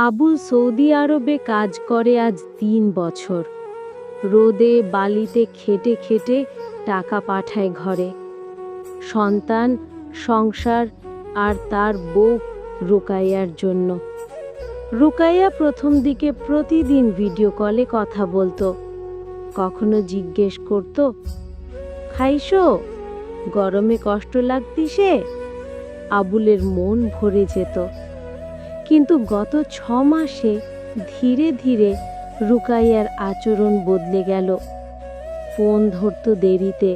Abul Saudi আরবে কাজ করে আজ ৩ বছর। রোদে বালিতে খেটে খেটে টাকা পাঠায় ঘরে। সন্তান, সংসার আর তার বউ রুকাইয়ার জন্য। রুকাইয়া প্রথম দিকে প্রতিদিন ভিডিও কলে কথা বলতো। কখনো জিজ্ঞেস করত, খাইছো? গরমে কষ্ট লাগতিছে? আবুলের মন ভরে যেত। কিন্তু গত ৬ মাসে ধীরে ধীরে রুকাইয়ার আচরণ বদলে গেল। ফোন ধরত দেরিতে,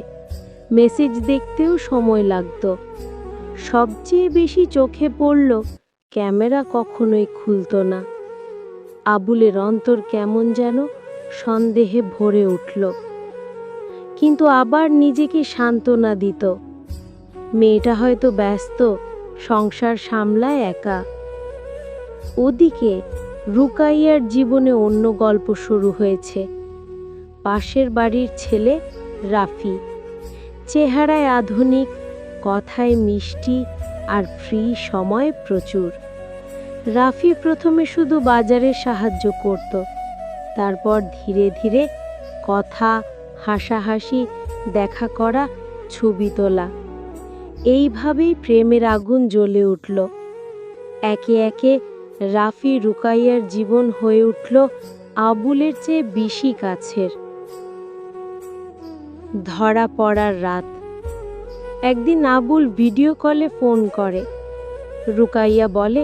মেসেজ দেখতেও সময় লাগত। সবচেয়ে বেশি চোখে পড়ল ক্যামেরা কখনোই খুলত না। আবুলের অন্তর কেমন যেন সন্দেহে ভরে উঠল, কিন্তু আবার নিজেকে সান্ত্বনা দিত। মেয়েটা হয়তো ব্যস্ত, সংসার সামলায় একা। ওদিকে রুকাইয়ার জীবনে অন্য গল্প শুরু হয়েছে। পাশের বাড়ির ছেলে রাফি, চেহারায় আধুনিক, কথায় মিষ্টি আর ফ্রি সময় প্রচুর। রাফি প্রথমে শুধু বাজারে সাহায্য করত, তারপর ধীরে ধীরে কথা, হাসাহাসি, দেখা করা, ছবি তোলা, এইভাবেই প্রেমের আগুন জ্বলে উঠল। একে একে রাফি রুকাইয়ার জীবন হয়ে উঠল আবুলের চেয়ে বেশি কাছের। ধরা পড়ার রাত। একদিন আবুল ভিডিও কলে ফোন করে। রুকাইয়া বলে,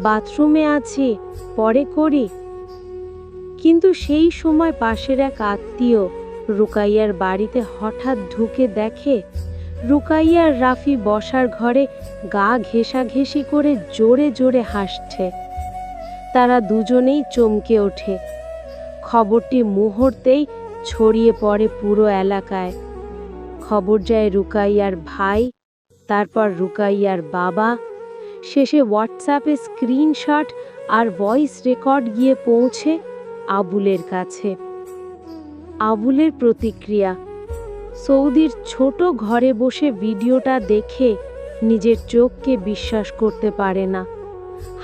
বাথরুমে আছি, পরে করি। কিন্তু সেই সময় পাশের এক আত্মীয় রুকাইয়ার বাড়িতে হঠাৎ ঢুকে দেখে রুকাইয়ার রাফি বসার ঘরে গা ঘেঁষাঘেঁষি করে জোরে জোরে হাসছে। তারা দুজনেই চমকে ওঠে। খবরটি মুহূর্তেই ছড়িয়ে পড়ে পুরো এলাকায়। খবর যায় রুকাইয়ার ভাই, তারপর রুকাইয়ার বাবা, শেষে হোয়াটসঅ্যাপে স্ক্রিনশট আর ভয়েস রেকর্ড গিয়ে পৌঁছে আবুলের কাছে। আবুলের প্রতিক্রিয়া। সৌদির ছোট ঘরে বসে ভিডিওটা দেখে নিজের চোখকে বিশ্বাস করতে পারে না।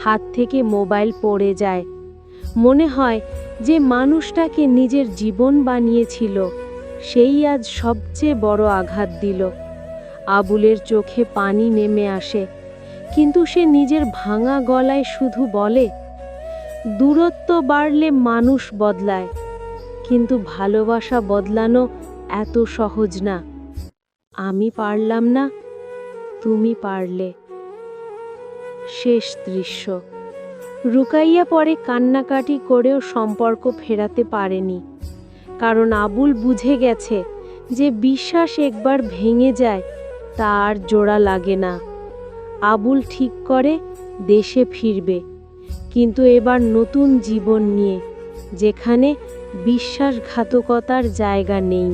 হাত থেকে মোবাইল পড়ে যায়। মনে হয় যে মানুষটাকে নিজের জীবন বানিয়েছিল সেই আজ সবচেয়ে বড় আঘাত দিল। আবুলের চোখে পানি নেমে আসে, কিন্তু সে নিজের ভাঙা গলায় শুধু বলে, দূরত্ব বাড়লে মানুষ বদলায়, কিন্তু ভালোবাসা বদলানো এত সহজ না। আমি পারলাম না, তুমি পারলে। শেষ দৃশ্য। রুকাইয়া পরে কান্নাকাটি করেও সম্পর্ক ফেরাতে পারেনি, কারণ আবুল বুঝে গেছে যে বিশ্বাস একবার ভেঙে যায় তা আর জোড়া লাগে না। আবুল ঠিক করে দেশে ফিরবে, কিন্তু এবার নতুন জীবন নিয়ে, যেখানে বিশ্বাসঘাতকতার জায়গা নেই।